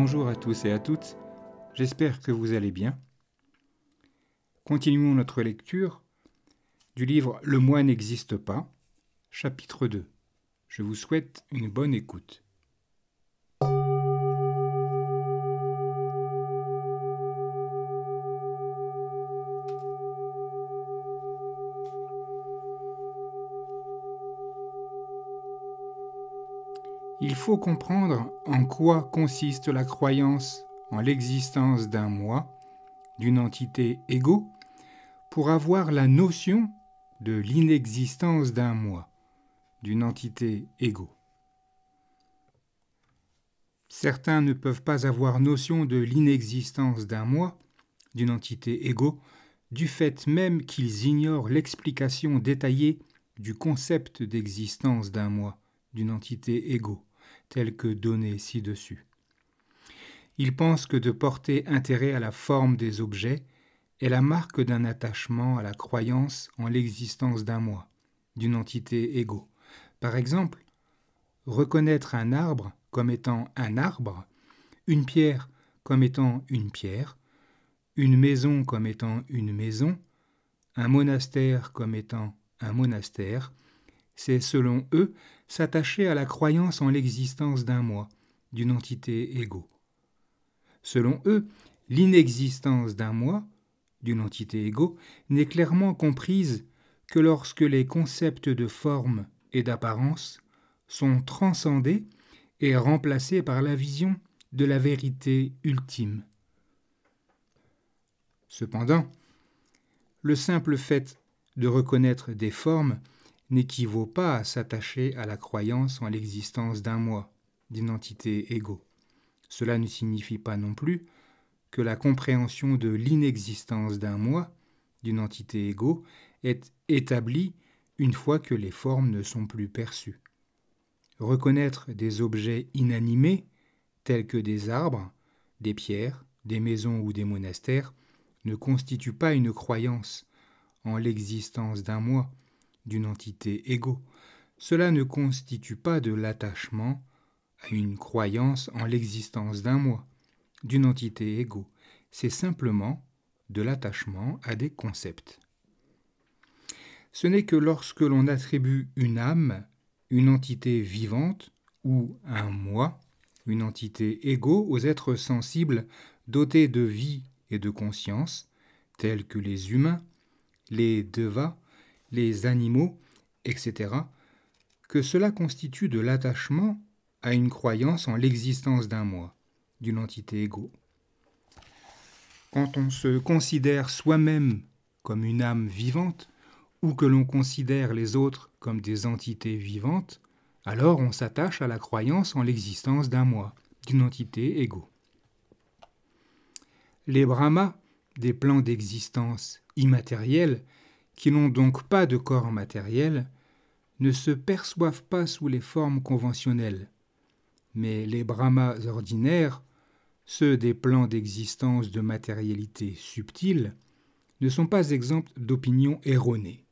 Bonjour à tous et à toutes, j'espère que vous allez bien. Continuons notre lecture du livre « Le moi n'existe pas », chapitre 2. Je vous souhaite une bonne écoute. Il faut comprendre en quoi consiste la croyance en l'existence d'un moi, d'une entité ego, pour avoir la notion de l'inexistence d'un moi, d'une entité ego. Certains ne peuvent pas avoir notion de l'inexistence d'un moi, d'une entité ego, du fait même qu'ils ignorent l'explication détaillée du concept d'existence d'un moi, d'une entité ego, tel que donné ci-dessus. Ils pensent que de porter intérêt à la forme des objets est la marque d'un attachement à la croyance en l'existence d'un moi, d'une entité ego. Par exemple, reconnaître un arbre comme étant un arbre, une pierre comme étant une pierre, une maison comme étant une maison, un monastère comme étant un monastère, c'est selon eux s'attacher à la croyance en l'existence d'un moi, d'une entité ego. Selon eux, l'inexistence d'un moi, d'une entité ego, n'est clairement comprise que lorsque les concepts de forme et d'apparence sont transcendés et remplacés par la vision de la vérité ultime. Cependant, le simple fait de reconnaître des formes n'équivaut pas à s'attacher à la croyance en l'existence d'un moi, d'une entité ego. Cela ne signifie pas non plus que la compréhension de l'inexistence d'un moi, d'une entité ego, est établie une fois que les formes ne sont plus perçues. Reconnaître des objets inanimés, tels que des arbres, des pierres, des maisons ou des monastères, ne constitue pas une croyance en l'existence d'un moi, d'une entité ego. Cela ne constitue pas de l'attachement à une croyance en l'existence d'un moi, d'une entité ego. C'est simplement de l'attachement à des concepts. Ce n'est que lorsque l'on attribue une âme, une entité vivante ou un moi, une entité ego aux êtres sensibles dotés de vie et de conscience, tels que les humains, les devas, les animaux, etc., que cela constitue de l'attachement à une croyance en l'existence d'un moi, d'une entité ego. Quand on se considère soi-même comme une âme vivante, ou que l'on considère les autres comme des entités vivantes, alors on s'attache à la croyance en l'existence d'un moi, d'une entité ego. Les brahmas, des plans d'existence immatériels, qui n'ont donc pas de corps matériel, ne se perçoivent pas sous les formes conventionnelles. Mais les brahmas ordinaires, ceux des plans d'existence de matérialité subtile, ne sont pas exempts d'opinions erronées.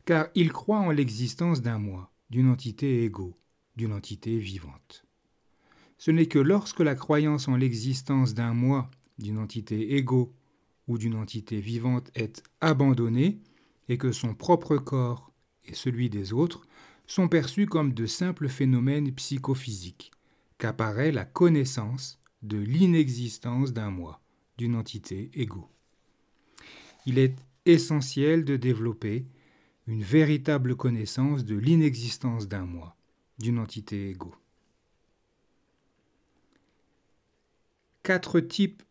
Car ils croient en l'existence d'un moi, d'une entité ego, d'une entité vivante. Ce n'est que lorsque la croyance en l'existence d'un moi, d'une entité ego ou d'une entité vivante est abandonnée et que son propre corps et celui des autres sont perçus comme de simples phénomènes psychophysiques, qu'apparaît la connaissance de l'inexistence d'un moi, d'une entité ego. Il est essentiel de développer une véritable connaissance de l'inexistence d'un moi, d'une entité ego. 4 types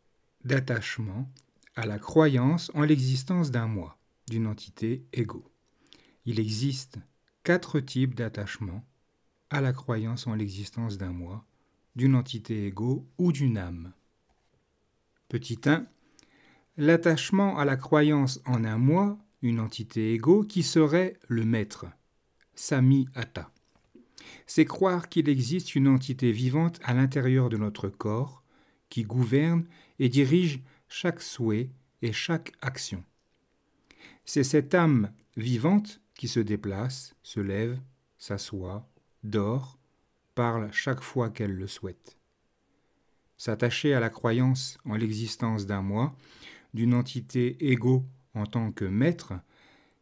d'attachement à la croyance en l'existence d'un moi, d'une entité ego. Il existe 4 types d'attachement à la croyance en l'existence d'un moi, d'une entité ego ou d'une âme. Petit 1. L'attachement à la croyance en un moi, une entité ego, qui serait le maître, Samyata. C'est croire qu'il existe une entité vivante à l'intérieur de notre corps qui gouverne et dirige chaque souhait et chaque action. C'est cette âme vivante qui se déplace, se lève, s'assoit, dort, parle chaque fois qu'elle le souhaite. S'attacher à la croyance en l'existence d'un moi, d'une entité ego en tant que maître,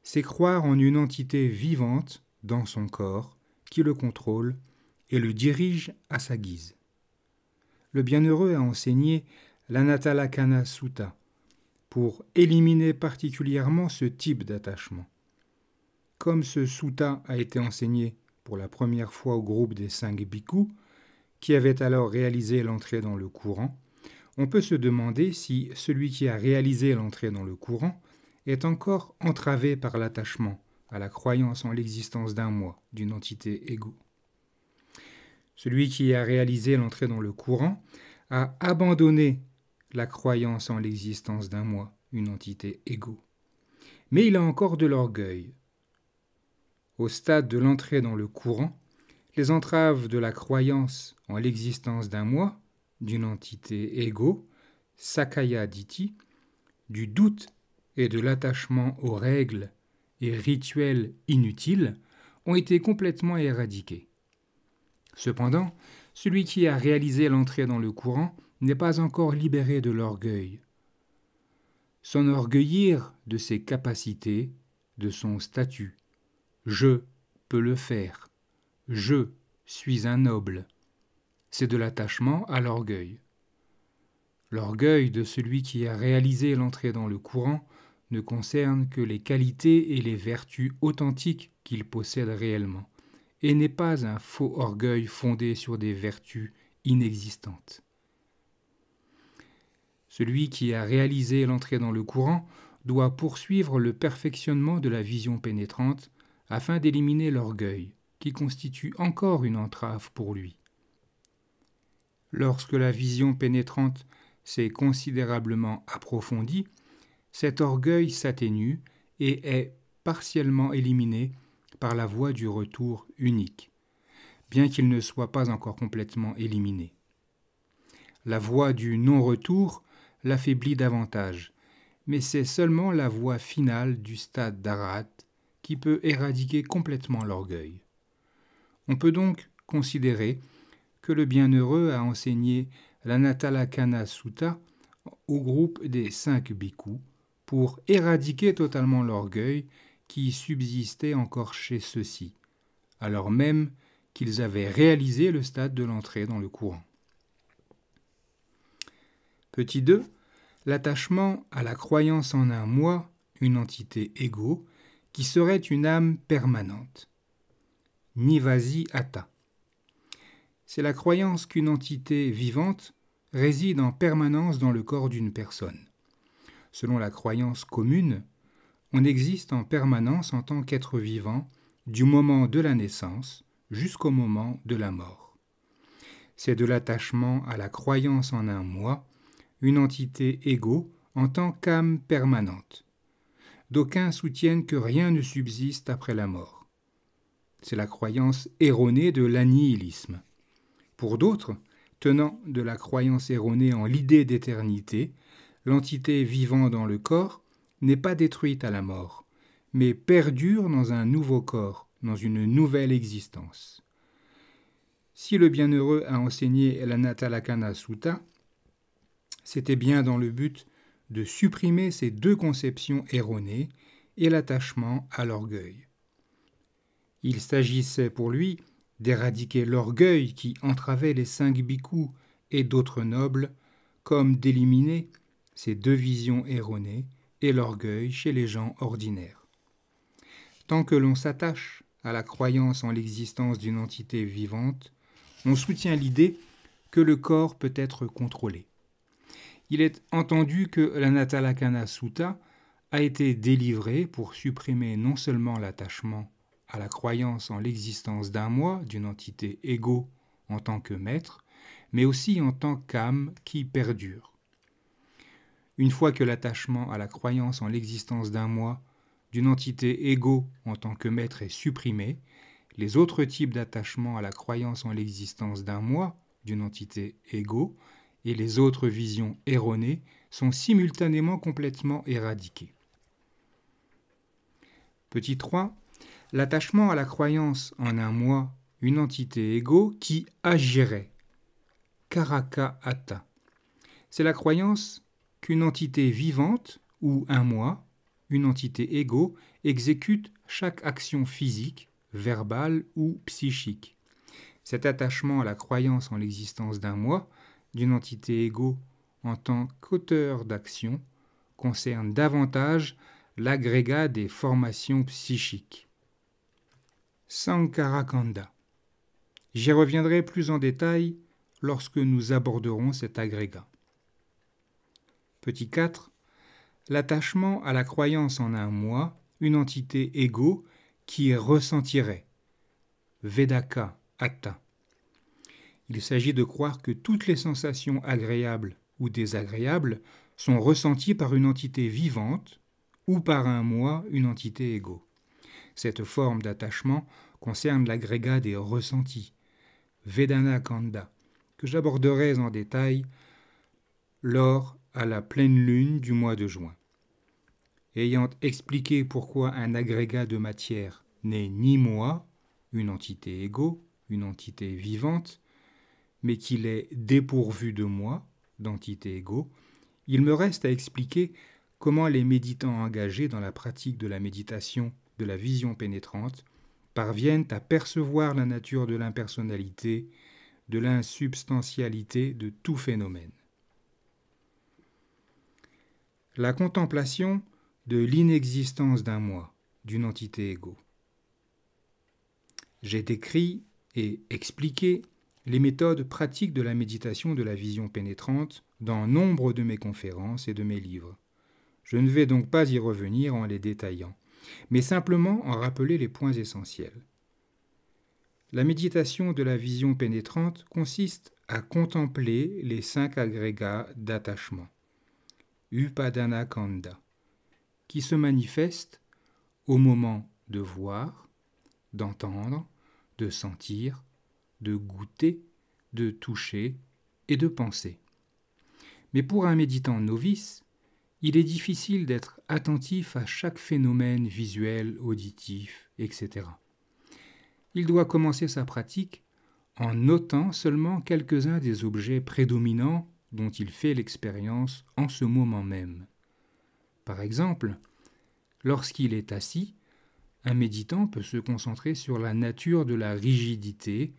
c'est croire en une entité vivante dans son corps qui le contrôle et le dirige à sa guise. Le bienheureux a enseigné l'Anatalakkhana Sutta pour éliminer particulièrement ce type d'attachement. Comme ce sutta a été enseigné pour la première fois au groupe des 5 bhikkhus, qui avaient alors réalisé l'entrée dans le courant, on peut se demander si celui qui a réalisé l'entrée dans le courant est encore entravé par l'attachement à la croyance en l'existence d'un moi, d'une entité ego. Celui qui a réalisé l'entrée dans le courant a abandonné la croyance en l'existence d'un moi, une entité ego. Mais il a encore de l'orgueil. Au stade de l'entrée dans le courant, les entraves de la croyance en l'existence d'un moi, d'une entité ego, Sakaya Ditti, du doute et de l'attachement aux règles et rituels inutiles ont été complètement éradiqués. Cependant, celui qui a réalisé l'entrée dans le courant n'est pas encore libéré de l'orgueil. S'enorgueillir de ses capacités, de son statut. Je peux le faire. Je suis un noble. C'est de l'attachement à l'orgueil. L'orgueil de celui qui a réalisé l'entrée dans le courant ne concerne que les qualités et les vertus authentiques qu'il possède réellement, et n'est pas un faux orgueil fondé sur des vertus inexistantes. Celui qui a réalisé l'entrée dans le courant doit poursuivre le perfectionnement de la vision pénétrante afin d'éliminer l'orgueil, qui constitue encore une entrave pour lui. Lorsque la vision pénétrante s'est considérablement approfondie, cet orgueil s'atténue et est partiellement éliminé par la voie du retour unique, bien qu'il ne soit pas encore complètement éliminé. La voie du non-retour l'affaiblit davantage, mais c'est seulement la voie finale du stade d'Arhat qui peut éradiquer complètement l'orgueil. On peut donc considérer que le bienheureux a enseigné l'Anatalakkhana Sutta au groupe des 5 bhikkhus pour éradiquer totalement l'orgueil qui subsistait encore chez ceux-ci, alors même qu'ils avaient réalisé le stade de l'entrée dans le courant. Petit 2. L'attachement à la croyance en un moi, une entité ego, qui serait une âme permanente. Nivasi Atta. C'est la croyance qu'une entité vivante réside en permanence dans le corps d'une personne. Selon la croyance commune, on existe en permanence en tant qu'être vivant du moment de la naissance jusqu'au moment de la mort. C'est de l'attachement à la croyance en un moi, une entité ego en tant qu'âme permanente. D'aucuns soutiennent que rien ne subsiste après la mort. C'est la croyance erronée de l'annihilisme. Pour d'autres, tenant de la croyance erronée en l'idée d'éternité, l'entité vivant dans le corps n'est pas détruite à la mort, mais perdure dans un nouveau corps, dans une nouvelle existence. Si le bienheureux a enseigné l'Anatalakkhana Sutta, c'était bien dans le but de supprimer ces deux conceptions erronées et l'attachement à l'orgueil. Il s'agissait pour lui d'éradiquer l'orgueil qui entravait les 5 bhikkhus et d'autres nobles, comme d'éliminer ces deux visions erronées et l'orgueil chez les gens ordinaires. Tant que l'on s'attache à la croyance en l'existence d'une entité vivante, on soutient l'idée que le corps peut être contrôlé. Il est entendu que l'Anatalakkhana Sutta a été délivré pour supprimer non seulement l'attachement à la croyance en l'existence d'un moi, d'une entité ego en tant que maître, mais aussi en tant qu'âme qui perdure. Une fois que l'attachement à la croyance en l'existence d'un moi, d'une entité ego en tant que maître est supprimé, les autres types d'attachement à la croyance en l'existence d'un moi, d'une entité ego, et les autres visions erronées sont simultanément complètement éradiquées. Petit 3. L'attachement à la croyance en un moi, une entité ego qui agirait. karaka atta. C'est la croyance qu'une entité vivante ou un moi, une entité égo, exécute chaque action physique, verbale ou psychique. Cet attachement à la croyance en l'existence d'un moi, d'une entité égo en tant qu'auteur d'action, concerne davantage l'agrégat des formations psychiques. Sankarakanda. J'y reviendrai plus en détail lorsque nous aborderons cet agrégat. Petit 4. L'attachement à la croyance en un moi, une entité égo qui ressentirait. Vedaka atta. Il s'agit de croire que toutes les sensations agréables ou désagréables sont ressenties par une entité vivante ou par un moi, une entité égo. Cette forme d'attachement concerne l'agrégat des ressentis, Vedana Kanda, que j'aborderai en détail lors à la pleine lune du mois de juin. Ayant expliqué pourquoi un agrégat de matière n'est ni moi, une entité égo, une entité vivante, mais qu'il est dépourvu de moi, d'entité égo, il me reste à expliquer comment les méditants engagés dans la pratique de la méditation de la vision pénétrante parviennent à percevoir la nature de l'impersonnalité, de l'insubstantialité de tout phénomène. La contemplation de l'inexistence d'un moi, d'une entité égo. J'ai décrit et expliqué les méthodes pratiques de la méditation de la vision pénétrante dans nombre de mes conférences et de mes livres. Je ne vais donc pas y revenir en les détaillant, mais simplement en rappeler les points essentiels. La méditation de la vision pénétrante consiste à contempler les 5 agrégats d'attachement, Upadana Kanda, qui se manifestent au moment de voir, d'entendre, de sentir, de goûter, de toucher et de penser. Mais pour un méditant novice, il est difficile d'être attentif à chaque phénomène visuel, auditif, etc. Il doit commencer sa pratique en notant seulement quelques-uns des objets prédominants dont il fait l'expérience en ce moment même. Par exemple, lorsqu'il est assis, un méditant peut se concentrer sur la nature de la rigidité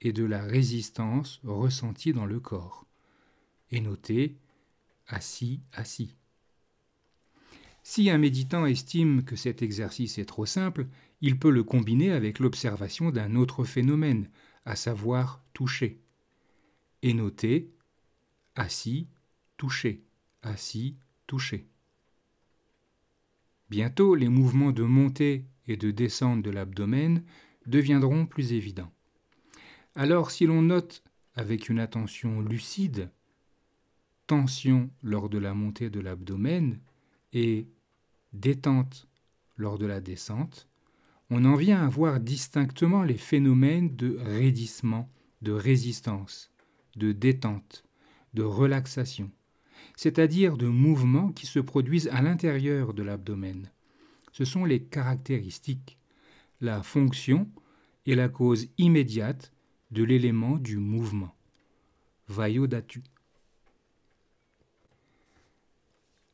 et de la résistance ressentie dans le corps, et noter « assis, assis ». Si un méditant estime que cet exercice est trop simple, il peut le combiner avec l'observation d'un autre phénomène, à savoir toucher, et noter « assis, touché, assis, touché ». Bientôt, les mouvements de montée et de descente de l'abdomen deviendront plus évidents. Alors, si l'on note avec une attention lucide, tension lors de la montée de l'abdomen et détente lors de la descente, on en vient à voir distinctement les phénomènes de raidissement, de résistance, de détente, de relaxation, c'est-à-dire de mouvements qui se produisent à l'intérieur de l'abdomen. Ce sont les caractéristiques, la fonction et la cause immédiate de l'élément du mouvement. Vayodhatu.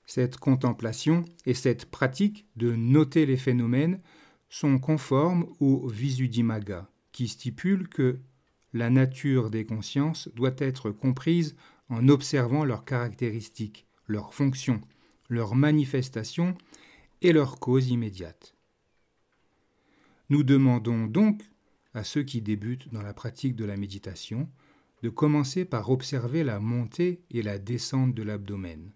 Cette contemplation et cette pratique de noter les phénomènes sont conformes au Visuddhimagga, qui stipule que la nature des consciences doit être comprise en observant leurs caractéristiques, leurs fonctions, leurs manifestations et leurs causes immédiates. Nous demandons donc à ceux qui débutent dans la pratique de la méditation de commencer par observer la montée et la descente de l'abdomen.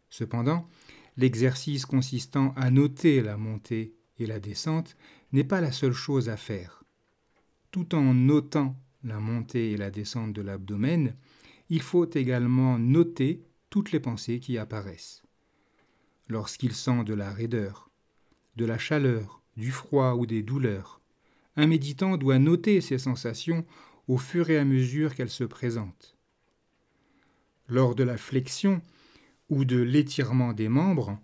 Cependant, l'exercice consistant à noter la montée et la descente n'est pas la seule chose à faire. Tout en notant la montée et la descente de l'abdomen, il faut également noter toutes les pensées qui apparaissent. Lorsqu'il sent de la raideur, de la chaleur, du froid ou des douleurs, un méditant doit noter ces sensations au fur et à mesure qu'elles se présentent. Lors de la flexion ou de l'étirement des membres,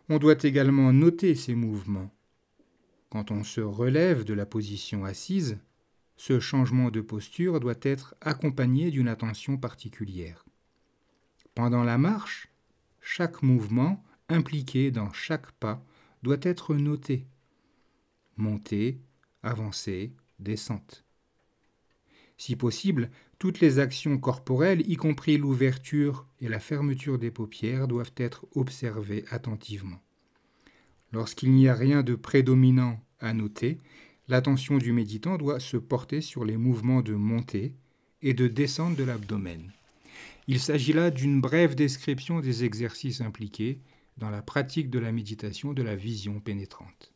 on doit également noter ces mouvements. Quand on se relève de la position assise, Ce changement de posture doit être accompagné d'une attention particulière. Pendant la marche, chaque mouvement impliqué dans chaque pas doit être noté. Montée, avancée, descente. Si possible, toutes les actions corporelles, y compris l'ouverture et la fermeture des paupières, doivent être observées attentivement. Lorsqu'il n'y a rien de prédominant à noter, l'attention du méditant doit se porter sur les mouvements de montée et de descente de l'abdomen. Il s'agit là d'une brève description des exercices impliqués dans la pratique de la méditation de la vision pénétrante.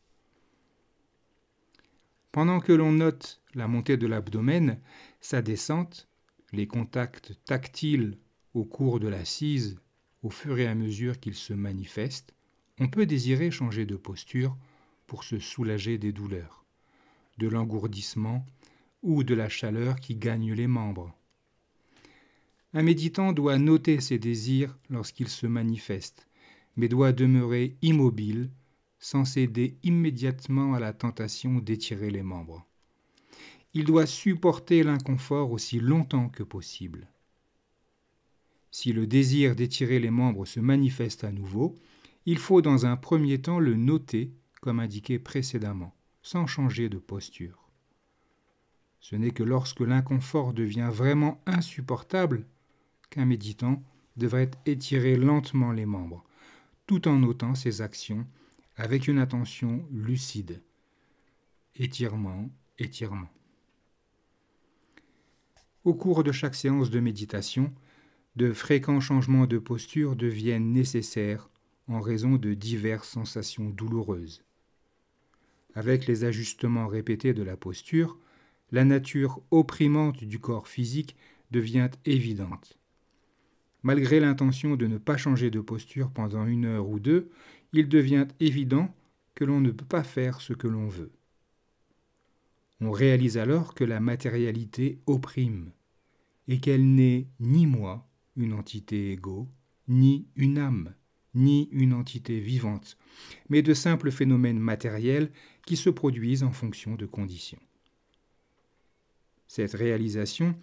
Pendant que l'on note la montée de l'abdomen, sa descente, les contacts tactiles au cours de l'assise, au fur et à mesure qu'ils se manifestent, on peut désirer changer de posture pour se soulager des douleurs, de l'engourdissement ou de la chaleur qui gagne les membres. Un méditant doit noter ses désirs lorsqu'ils se manifestent, mais doit demeurer immobile, sans céder immédiatement à la tentation d'étirer les membres. Il doit supporter l'inconfort aussi longtemps que possible. Si le désir d'étirer les membres se manifeste à nouveau, il faut dans un premier temps le noter comme indiqué précédemment, sans changer de posture. Ce n'est que lorsque l'inconfort devient vraiment insupportable qu'un méditant devrait étirer lentement les membres, tout en notant ses actions avec une attention lucide. Étirement, étirement. Au cours de chaque séance de méditation, de fréquents changements de posture deviennent nécessaires en raison de diverses sensations douloureuses. Avec les ajustements répétés de la posture, la nature opprimante du corps physique devient évidente. Malgré l'intention de ne pas changer de posture pendant 1 heure ou 2, il devient évident que l'on ne peut pas faire ce que l'on veut. On réalise alors que la matérialité opprime et qu'elle n'est ni moi, une entité égo, ni une âme, ni une entité vivante, mais de simples phénomènes matériels qui se produisent en fonction de conditions. Cette réalisation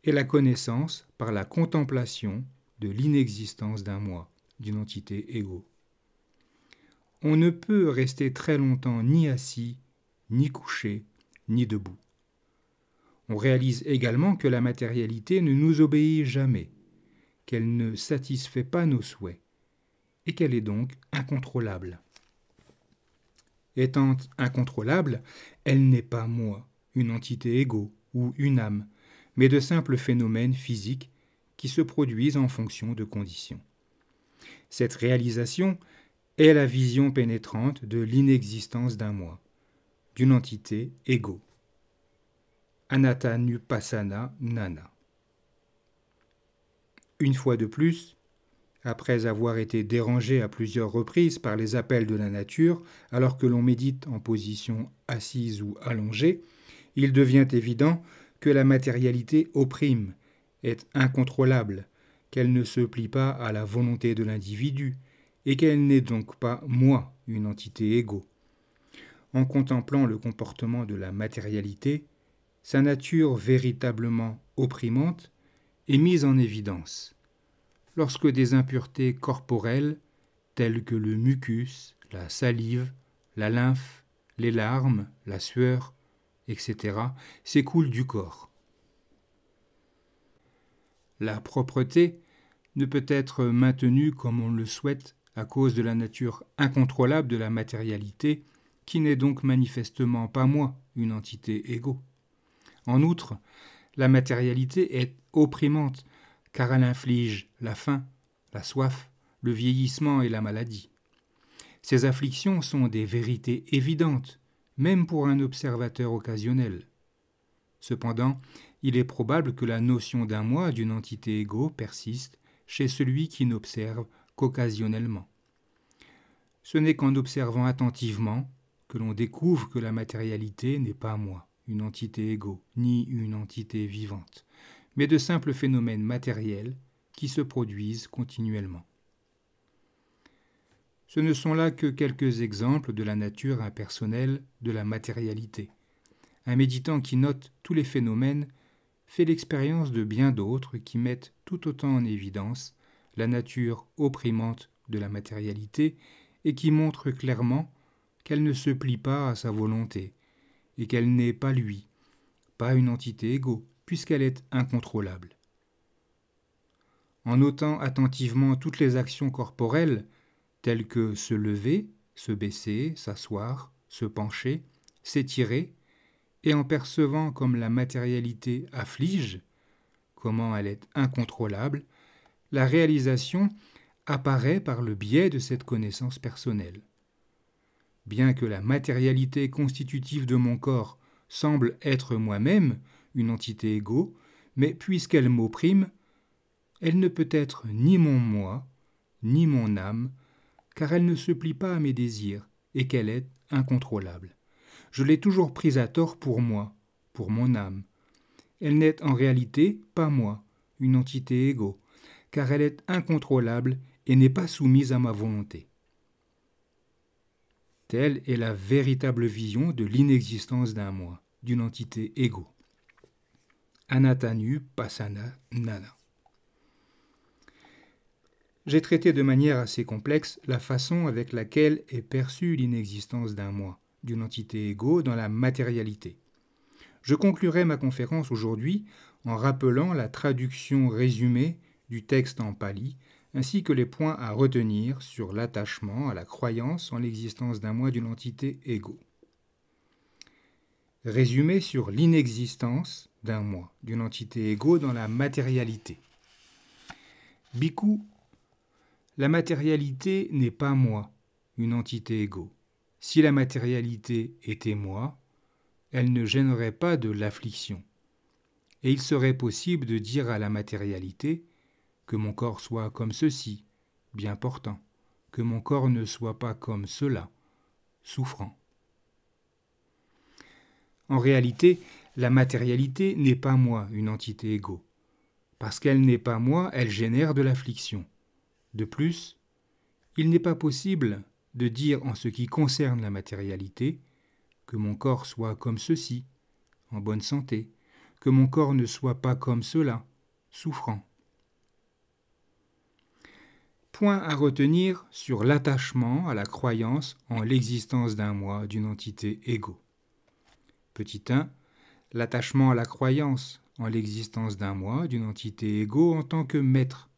est la connaissance par la contemplation de l'inexistence d'un moi, d'une entité égo. On ne peut rester très longtemps ni assis, ni couché, ni debout. On réalise également que la matérialité ne nous obéit jamais, qu'elle ne satisfait pas nos souhaits, et qu'elle est donc incontrôlable. Étant incontrôlable, elle n'est pas moi, une entité égo ou une âme, mais de simples phénomènes physiques qui se produisent en fonction de conditions. Cette réalisation est la vision pénétrante de l'inexistence d'un moi, d'une entité égo. Anattanupassana Gnana. Une fois de plus, après avoir été dérangé à plusieurs reprises par les appels de la nature, alors que l'on médite en position assise ou allongée, il devient évident que la matérialité opprime, est incontrôlable, qu'elle ne se plie pas à la volonté de l'individu, et qu'elle n'est donc pas moi, une entité égo. En contemplant le comportement de la matérialité, sa nature véritablement opprimante est mise en évidence. Lorsque des impuretés corporelles, telles que le mucus, la salive, la lymphe, les larmes, la sueur, etc., s'écoulent du corps. La propreté ne peut être maintenue comme on le souhaite à cause de la nature incontrôlable de la matérialité, qui n'est donc manifestement pas moi, une entité égo. En outre, la matérialité est opprimante, car elle inflige la faim, la soif, le vieillissement et la maladie. Ces afflictions sont des vérités évidentes, même pour un observateur occasionnel. Cependant, il est probable que la notion d'un moi, d'une entité égo, persiste chez celui qui n'observe qu'occasionnellement. Ce n'est qu'en observant attentivement que l'on découvre que la matérialité n'est pas moi, une entité égo, ni une entité vivante, mais de simples phénomènes matériels qui se produisent continuellement. Ce ne sont là que quelques exemples de la nature impersonnelle de la matérialité. un méditant qui note tous les phénomènes fait l'expérience de bien d'autres qui mettent tout autant en évidence la nature opprimante de la matérialité et qui montrent clairement qu'elle ne se plie pas à sa volonté et qu'elle n'est pas lui, pas une entité égaux, puisqu'elle est incontrôlable. En notant attentivement toutes les actions corporelles, telles que se lever, se baisser, s'asseoir, se pencher, s'étirer, et en percevant comme la matérialité afflige, comment elle est incontrôlable, la réalisation apparaît par le biais de cette connaissance personnelle. Bien que la matérialité constitutive de mon corps semble être moi-même, une entité égaux, mais puisqu'elle m'opprime, elle ne peut être ni mon moi, ni mon âme, car elle ne se plie pas à mes désirs et qu'elle est incontrôlable. Je l'ai toujours prise à tort pour moi, pour mon âme. Elle n'est en réalité pas moi, une entité égaux, car elle est incontrôlable et n'est pas soumise à ma volonté. Telle est la véritable vision de l'inexistence d'un moi, d'une entité égaux. Anatanu Pasana Nana. J'ai traité de manière assez complexe la façon avec laquelle est perçue l'inexistence d'un moi, d'une entité égaux dans la matérialité. Je conclurai ma conférence aujourd'hui en rappelant la traduction résumée du texte en pali, ainsi que les points à retenir sur l'attachement à la croyance en l'existence d'un moi d'une entité égaux. Résumé sur l'inexistence d'un moi, d'une entité égaux dans la matérialité. Bhikkhu, la matérialité n'est pas moi, une entité égaux. Si la matérialité était moi, elle ne gênerait pas de l'affliction. Et il serait possible de dire à la matérialité que mon corps soit comme ceci, bien portant, que mon corps ne soit pas comme cela, souffrant. En réalité, la matérialité n'est pas moi, une entité égaux. Parce qu'elle n'est pas moi, elle génère de l'affliction. De plus, il n'est pas possible de dire en ce qui concerne la matérialité que mon corps soit comme ceci, en bonne santé, que mon corps ne soit pas comme cela, souffrant. Point à retenir sur l'attachement à la croyance en l'existence d'un moi, d'une entité égaux. Petit 1. L'attachement à la croyance en l'existence d'un moi, d'une entité égaux en tant que maître,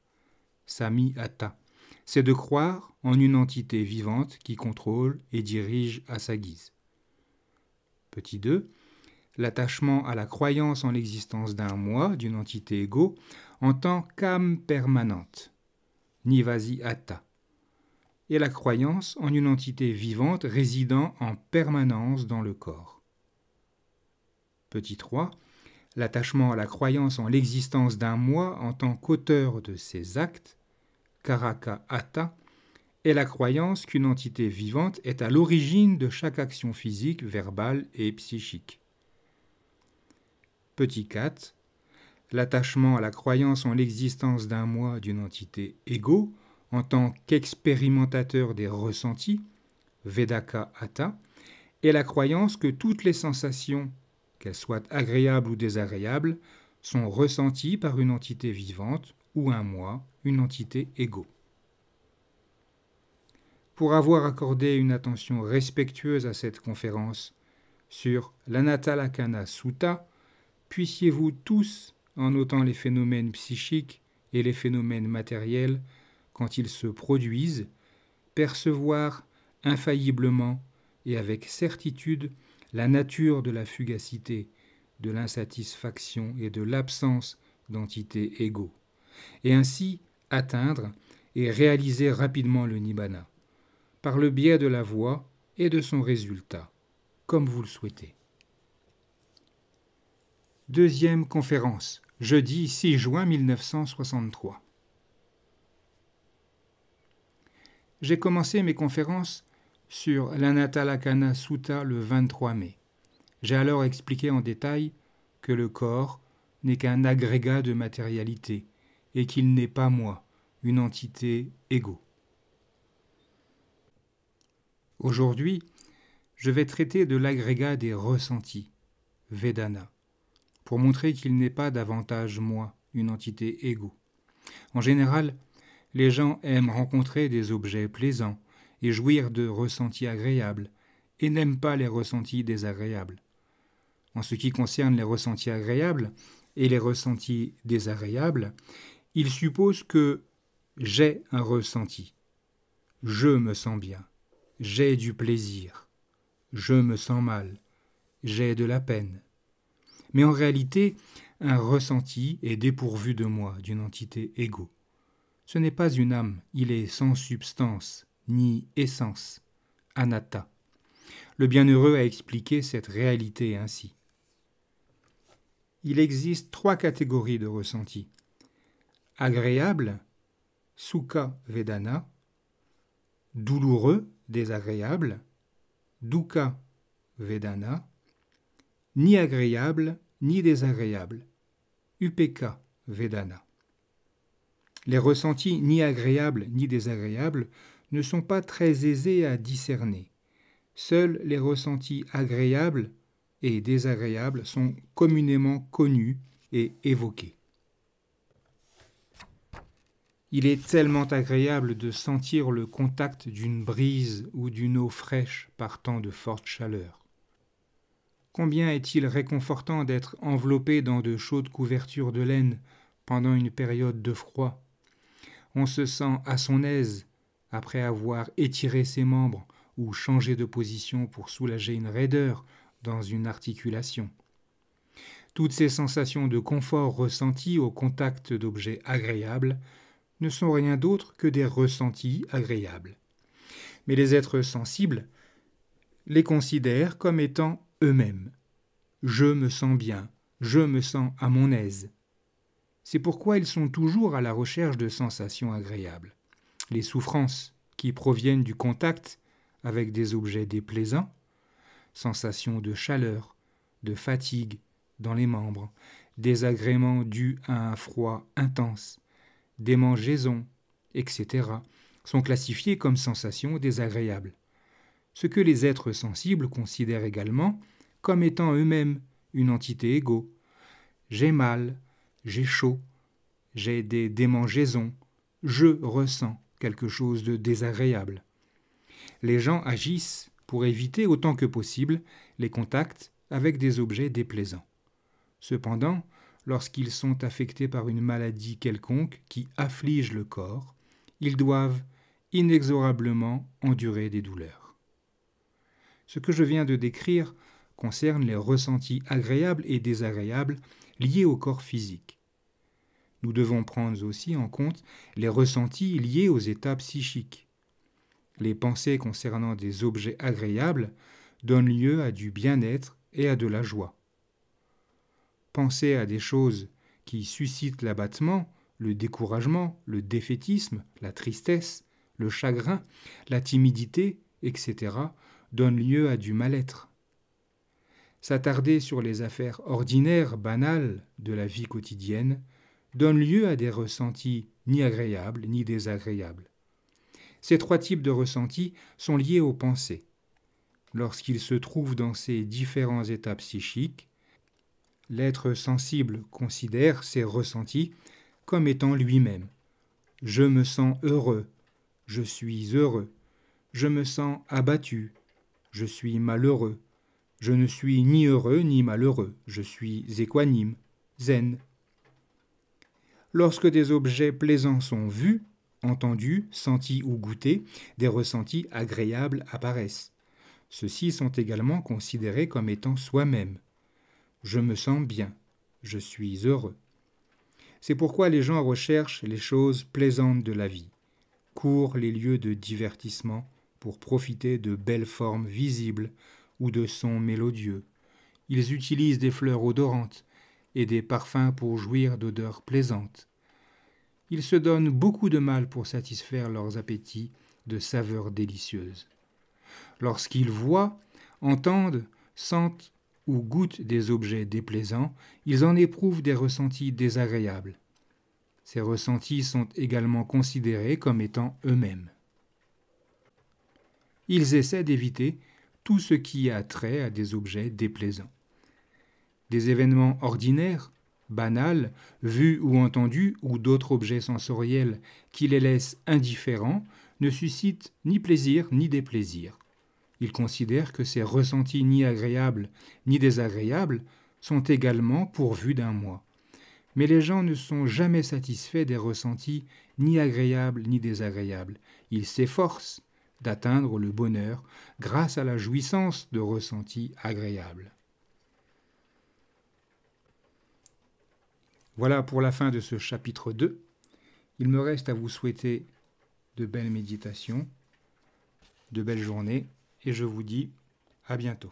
Sami Atta. C'est de croire en une entité vivante qui contrôle et dirige à sa guise. Petit 2. L'attachement à la croyance en l'existence d'un moi, d'une entité égaux, en tant qu'âme permanente, Nivasi Atta, et la croyance en une entité vivante résidant en permanence dans le corps. Petit 3. L'attachement à la croyance en l'existence d'un moi en tant qu'auteur de ses actes, Karaka Atta, est la croyance qu'une entité vivante est à l'origine de chaque action physique, verbale et psychique. Petit 4. L'attachement à la croyance en l'existence d'un moi, d'une entité égaux, en tant qu'expérimentateur des ressentis, Vedaka Atta, est la croyance que toutes les sensations, qu'elles soient agréables ou désagréables, sont ressenties par une entité vivante ou un moi, une entité égaux. Pour avoir accordé une attention respectueuse à cette conférence sur l'Anatalakkhana Sutta, puissiez-vous tous, en notant les phénomènes psychiques et les phénomènes matériels quand ils se produisent, percevoir infailliblement et avec certitude la nature de la fugacité, de l'insatisfaction et de l'absence d'entités égaux, et ainsi atteindre et réaliser rapidement le Nibbana, par le biais de la voie et de son résultat, comme vous le souhaitez. Deuxième conférence, jeudi 6 juin 1963. J'ai commencé mes conférences sur l'Anatalakkhana Sutta le 23 mai. J'ai alors expliqué en détail que le corps n'est qu'un agrégat de matérialité et qu'il n'est pas moi, une entité égaux. Aujourd'hui, je vais traiter de l'agrégat des ressentis, Vedana, pour montrer qu'il n'est pas davantage moi, une entité égo. En général, les gens aiment rencontrer des objets plaisants et jouir de ressentis agréables, et n'aiment pas les ressentis désagréables. En ce qui concerne les ressentis agréables et les ressentis désagréables, ils supposent que j'ai un ressenti. Je me sens bien, j'ai du plaisir, je me sens mal, j'ai de la peine. Mais en réalité, un ressenti est dépourvu de moi, d'une entité égo. Ce n'est pas une âme, il est sans substance, ni essence, anatta. Le bienheureux a expliqué cette réalité ainsi. Il existe 3 catégories de ressentis. Agréable, sukha vedana, douloureux, désagréable, dukkha vedana, ni agréable ni désagréable, upekha vedana. Les ressentis ni agréables ni désagréables ne sont pas très aisés à discerner. Seuls les ressentis agréables et désagréables sont communément connus et évoqués. Il est tellement agréable de sentir le contact d'une brise ou d'une eau fraîche par temps de forte chaleur. Combien est-il réconfortant d'être enveloppé dans de chaudes couvertures de laine pendant une période de froid. On se sent à son aise après avoir étiré ses membres ou changé de position pour soulager une raideur dans une articulation. Toutes ces sensations de confort ressenties au contact d'objets agréables ne sont rien d'autre que des ressentis agréables. Mais les êtres sensibles les considèrent comme étant eux-mêmes. Je me sens bien, je me sens à mon aise. C'est pourquoi ils sont toujours à la recherche de sensations agréables. Les souffrances qui proviennent du contact avec des objets déplaisants, sensations de chaleur, de fatigue dans les membres, désagréments dus à un froid intense, démangeaisons, etc., sont classifiés comme sensations désagréables. Ce que les êtres sensibles considèrent également comme étant eux-mêmes une entité égo. J'ai mal, j'ai chaud, j'ai des démangeaisons, je ressens quelque chose de désagréable. Les gens agissent pour éviter autant que possible les contacts avec des objets déplaisants. Cependant, lorsqu'ils sont affectés par une maladie quelconque qui afflige le corps, ils doivent inexorablement endurer des douleurs. Ce que je viens de décrire concerne les ressentis agréables et désagréables liés au corps physique. Nous devons prendre aussi en compte les ressentis liés aux états psychiques. Les pensées concernant des objets agréables donnent lieu à du bien-être et à de la joie. Penser à des choses qui suscitent l'abattement, le découragement, le défaitisme, la tristesse, le chagrin, la timidité, etc., donne lieu à du mal-être. S'attarder sur les affaires ordinaires, banales de la vie quotidienne donne lieu à des ressentis ni agréables ni désagréables. Ces 3 types de ressentis sont liés aux pensées. Lorsqu'ils se trouvent dans ces différents états psychiques, l'être sensible considère ces ressentis comme étant lui-même. Je me sens heureux, je suis heureux, je me sens abattu, je suis malheureux, je ne suis ni heureux ni malheureux, je suis équanime, zen. Lorsque des objets plaisants sont vus, entendus, sentis ou goûtés, des ressentis agréables apparaissent. Ceux-ci sont également considérés comme étant soi-même. Je me sens bien, je suis heureux. C'est pourquoi les gens recherchent les choses plaisantes de la vie, courent les lieux de divertissement pour profiter de belles formes visibles ou de sons mélodieux. Ils utilisent des fleurs odorantes et des parfums pour jouir d'odeurs plaisantes. Ils se donnent beaucoup de mal pour satisfaire leurs appétits de saveurs délicieuses. Lorsqu'ils voient, entendent, sentent ou goûtent des objets déplaisants, ils en éprouvent des ressentis désagréables. Ces ressentis sont également considérés comme étant eux-mêmes. Ils essaient d'éviter tout ce qui a trait à des objets déplaisants. Des événements ordinaires, banals, vus ou entendus, ou d'autres objets sensoriels qui les laissent indifférents, ne suscitent ni plaisir ni déplaisir. Ils considèrent que ces ressentis ni agréables ni désagréables sont également pourvus d'un moi. Mais les gens ne sont jamais satisfaits des ressentis ni agréables ni désagréables. Ils s'efforcent d'atteindre le bonheur grâce à la jouissance de ressentis agréables. Voilà pour la fin de ce chapitre 2. Il me reste à vous souhaiter de belles méditations, de belles journées, et je vous dis à bientôt.